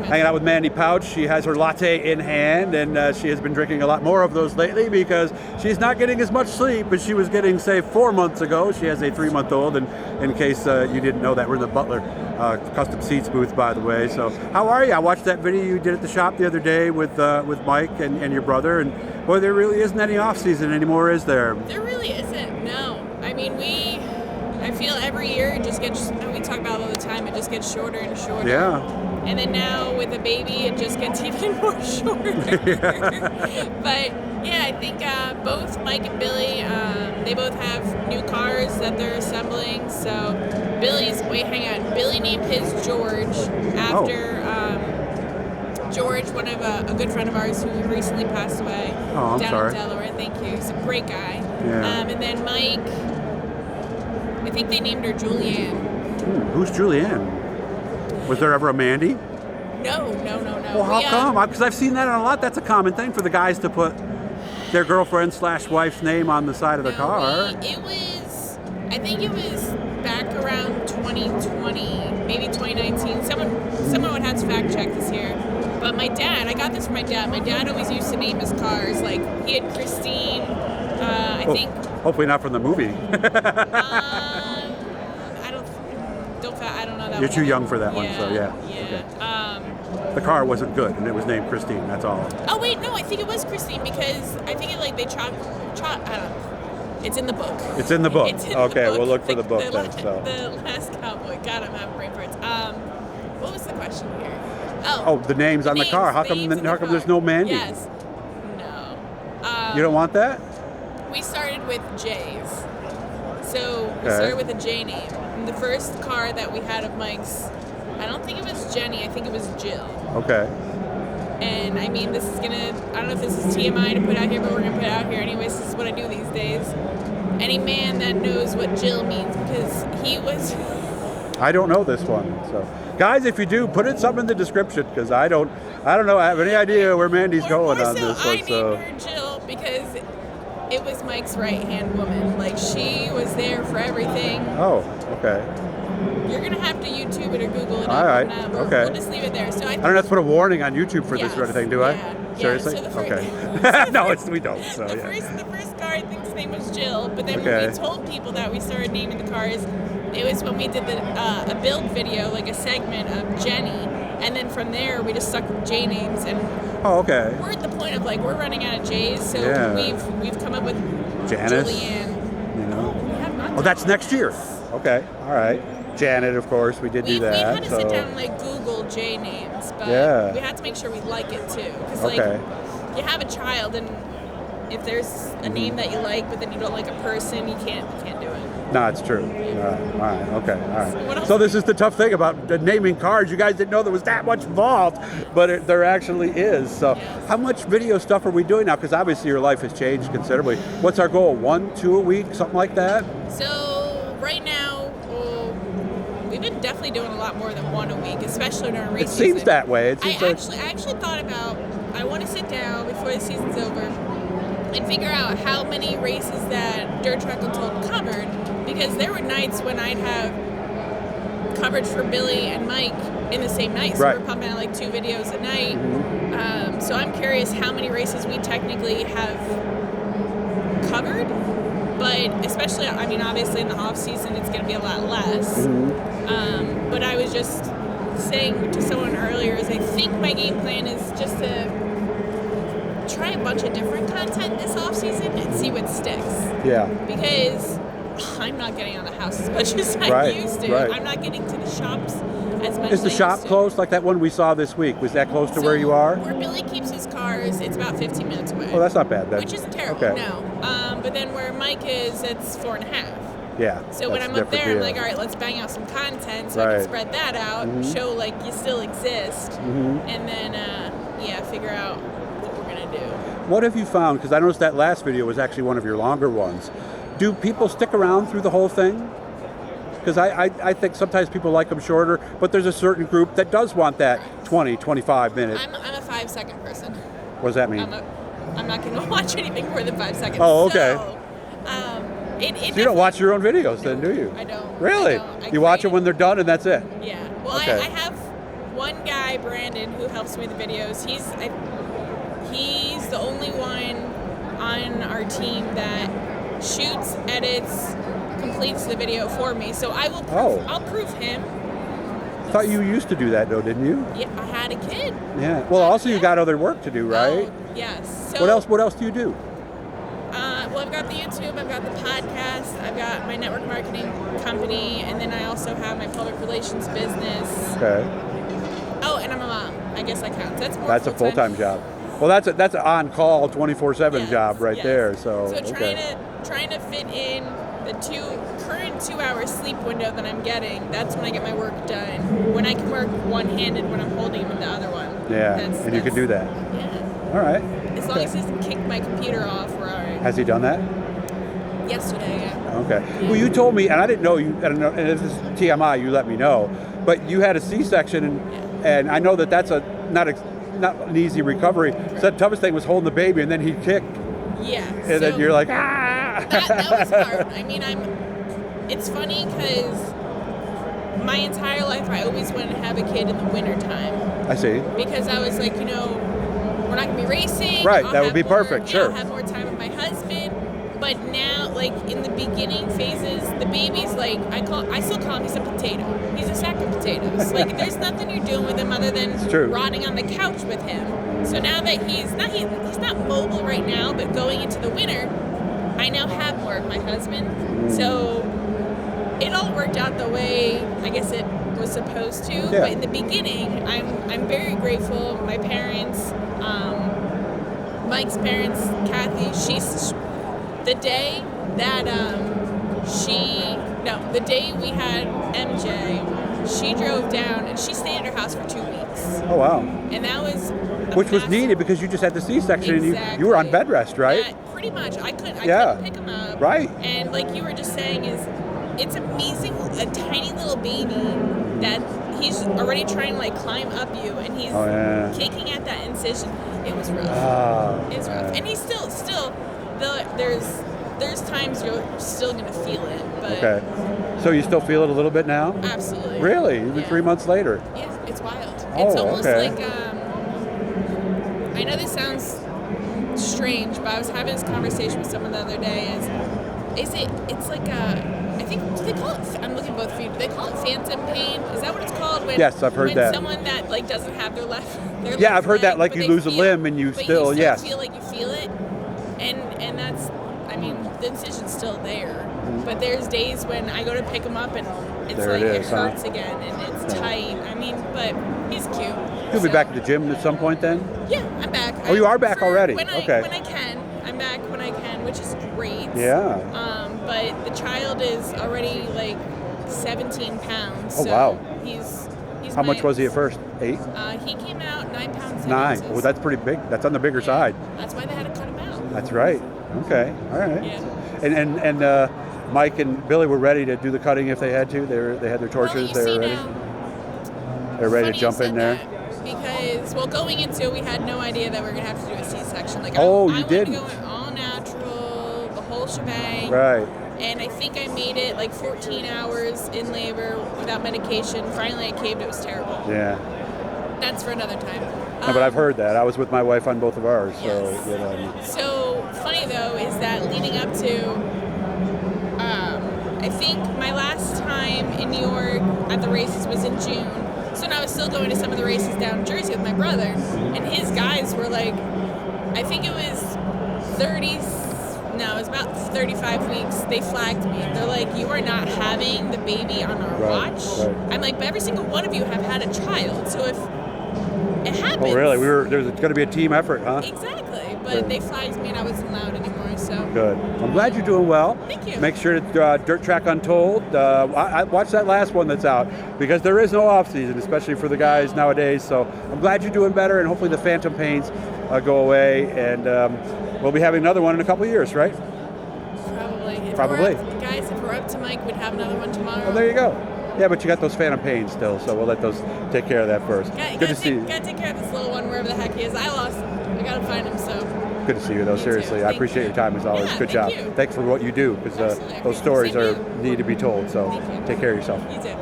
Hanging out with Mandee Pauch. She has her latte in hand, and she has been drinking a lot more of those lately because she's not getting as much sleep as she was getting, say, 4 months ago. She has a 3-month-old, and in case you didn't know that, we're in the Butler custom seats booth, by the way. So how are you? I watched that video you did at the shop the other day with Mike and your brother, and boy, there really isn't any off-season anymore, is there? There really isn't, no. I mean, I feel every year it just gets, and we talk about it all the time, it just gets shorter and shorter. Yeah. And then now with a baby, it just gets even more shorter. But yeah, I think both Mike and Billy, they both have new cars that they're assembling. So Billy named his George after George, one of a good friend of ours who recently passed away down in Delaware. Thank you. He's a great guy. Yeah. And then Mike, I think they named her Julianne. Who's Julianne? Was there ever a Mandy? No. Well, how come? Because I've seen that a lot. That's a common thing for the guys to put their girlfriend/wife's name on the side of the car. I think it was back around 2020, maybe 2019. Someone would have to fact check this here. But my dad, I got this from my dad. My dad always used to name his cars. Like, he had Christine, I think. Hopefully not from the movie. I don't know that. You're too young for that one, so yeah. Yeah. Okay. The car wasn't good, and it was named Christine. That's all. Oh wait, no, I think it was Christine because I think they chop. I don't know. It's in the book. It's in the book. It's in Okay, the book. we'll look for the book then. The Last Cowboy. God, I'm having brain farts. What was the question here? The names on the car. How come there's no Mandy? Yes. No. You don't want that? We started with J's. So we started with a J name. And the first car that we had of Mike's, I don't think it was Jenny, I think it was Jill. Okay. And I mean, I don't know if this is TMI to put out here, but we're going to put it out here anyways. This is what I do these days. Any man that knows what Jill means, because he was... I don't know this one. So, guys, if you do, put it something in the description, because I don't know. I have any idea where Mandy's going on this one. I named her Jill because it was Mike's right-hand woman. Like, she was there for everything. Oh, okay. You're going to have to YouTube it or Google it. All right, okay. We'll just leave it there. So I don't have to put a warning on YouTube for this or anything, do I? Yeah. Seriously? Yeah, so okay. No, we don't. So, the first car, I think his name was Jill. But then when we told people that we started naming the cars, it was when we did a build video, like a segment of Jenny. And then from there, we just stuck with J names. And we're at the point of, like, we're running out of J's. So we've come up with Janice, Julianne. You know? That's next year. Okay. All right. Janet, of course, we did do that. We had to sit down and like Google J names, but we had to make sure we like it too. Because like, you have a child, and if there's a name that you like, but then you don't like a person, you can't do it. No, it's true. All right. Okay. All right. So this is the tough thing about naming cars. You guys didn't know there was that much involved, but there actually is. So how much video stuff are we doing now? Because obviously your life has changed considerably. What's our goal? 1, 2 a week, something like that? So right now, we've been definitely doing a lot more than 1 a week, especially during race season. It seems that way. I actually thought about, I want to sit down before the season's over and figure out how many races that Dirt Track Untold covered, because there were nights when I'd have coverage for Billy and Mike in the same night. So we're pumping out like 2 videos a night. Mm-hmm. So I'm curious how many races we technically have covered. But especially, I mean, obviously in the off season, it's going to be a lot less. Mm-hmm. But I was just saying to someone earlier, is I think my game plan is just to try a bunch of different content this off season and see what sticks. Yeah. Because I'm not getting out of the house as much as I used to. I'm not getting to the shops as much as I used to. Is the shop close, like that one we saw this week? Was that close to where you are? Where Billy keeps his cars, it's about 15 minutes away. Oh, that's not bad then. Which isn't terrible, no. But then where Mike is, it's 4.5. Yeah. So when I'm up there, I'm like, all right, let's bang out some content so I can spread that out, show like you still exist, and then figure out what we're gonna do. What have you found? Because I noticed that last video was actually one of your longer ones. Do people stick around through the whole thing? Because I think sometimes people like them shorter, but there's a certain group that does want that 20, 25 minutes. I'm a 5-second person. What does that mean? I'm not going to watch anything more than 5 seconds. Oh, okay. So you don't watch your own videos then, do you? I don't. Really? I you watch them when they're done and that's it? Yeah. Well, okay. I have one guy Brandon, who helps me with the videos. He's the only one on our team that shoots, edits, completes the video for me. So I'll prove him. I thought you used to do that though, didn't you? Yeah, I had a kid. Yeah. Well, also you got other work to do, right? Oh, yes. So, What else do you do? Well, I've got the YouTube, I've got the podcast, I've got my network marketing company, and then I also have my public relations business. Okay. Oh, and I'm a mom. I guess that counts. That's a full-time job. Well, that's an on-call 24/7 job right there. So trying to fit in the current 2-hour sleep window that I'm getting. That's when I get my work done. When I can work one-handed when I'm holding him in the other one. Yeah, and you can do that. Yeah. All right. As long as he doesn't kick my computer off, we're all right. Has he done that? Yesterday, yeah. Okay. Well, you told me, and I didn't know you. I don't know, and if this is TMI, you let me know. But you had a C-section, and I know that's not an easy recovery. So the toughest thing was holding the baby, and then he'd kick. Yeah. And then you're like, ah. That was hard. I mean, it's funny because my entire life I always wanted to have a kid in the wintertime. I see. Because I was like, we're not going to be racing. Right, that would be perfect, sure. I'll have more time with my husband. But now, like, in the beginning phases, the baby's like, I still call him, he's a potato. He's a sack of potatoes. Like, there's nothing you're doing with him other than rotting on the couch with him. So now that he's not mobile right now, but going into the winter, I now have more of my husband. So it all worked out the way I guess it was supposed to. Yeah. But in the beginning, I'm very grateful. My parents, Mike's parents, Kathy, the day we had MJ, she drove down and she stayed at her house for 2 weeks. Oh, wow. And that was which was needed because you just had the C-section and you were on bed rest, right? Pretty much. I couldn't pick him up. Right. And like you were just saying, it's amazing, a tiny little baby that he's already trying to like climb up you, and he's kicking at that incision. It was rough. It was rough. And he's still there's times you're still gonna feel it, but okay. So you still feel it a little bit now? Absolutely. Really? Even 3 months later? Yeah, it's wild. Oh, it's almost okay. like I know this sounds strange, but I was having this conversation with someone the other day. It's like I think they call it. I'm looking both for you. Do they call it phantom pain? Is that what it's called? Yes, I've heard that. Someone that like doesn't have their left. Yeah, I've heard that. Like you lose a limb and you still yes. feel like you feel it, and that's. I mean, the incision's still there, but there's days when I go to pick him up and it's there like it hurts again and it's tight. I mean, but he's cute. You'll be back at the gym at some point then? Yeah, I'm back. Oh, you are back already? Okay. When I can. I'm back when I can, which is great. Yeah. But the child is already like 17 pounds. Oh, so wow. He's How much was he at first? 8? He came out 9 pounds. 9. Well, that's pretty big. That's on the bigger side. That's why they had to cut him out. That's right. Okay. All right. Yeah. And Mike and Billy were ready to do the cutting if they had to. They had their torches. They were ready. They're ready to jump in there. Because going into it, we had no idea that we were gonna have to do a C-section. Like you didn't. I wanted to go all natural, the whole shebang. Right. And I think I made it like 14 hours in labor without medication. Finally, I caved. It was terrible. Yeah. That's for another time. No, but I've heard that. I was with my wife on both of ours. Yes. So, you know. So funny though is that leading up to, I think my last time in New York at the races was in June. So now I was still going to some of the races down in Jersey with my brother, and his guys were like, I think it was 35 weeks. They flagged me. They're like, you are not having the baby on our watch. Right. I'm like, but every single one of you have had a child, so if it happens. Oh, really? There's going to be a team effort, huh? Exactly, but they flagged me and I wasn't allowed anymore. So good. I'm glad you're doing well. Thank you. Make sure to Dirt Track Untold. I watch that last one that's out because there is no off season, especially for the guys nowadays. So I'm glad you're doing better, and hopefully the phantom pains go away. And we'll be having another one in a couple of years, right? Probably. Guys, if we're up to Mike, we'd have another one tomorrow. Well, there you go. Yeah, but you got those phantom pains still, so we'll let those take care of that first. Good to see you. Gotta take care of this little one wherever the heck he is. I lost him. I gotta find him, so. Good to see you, though. Seriously, I appreciate your time as always. Good job. You. Thanks for what you do, because those stories need to be told. So take care of yourself. You too.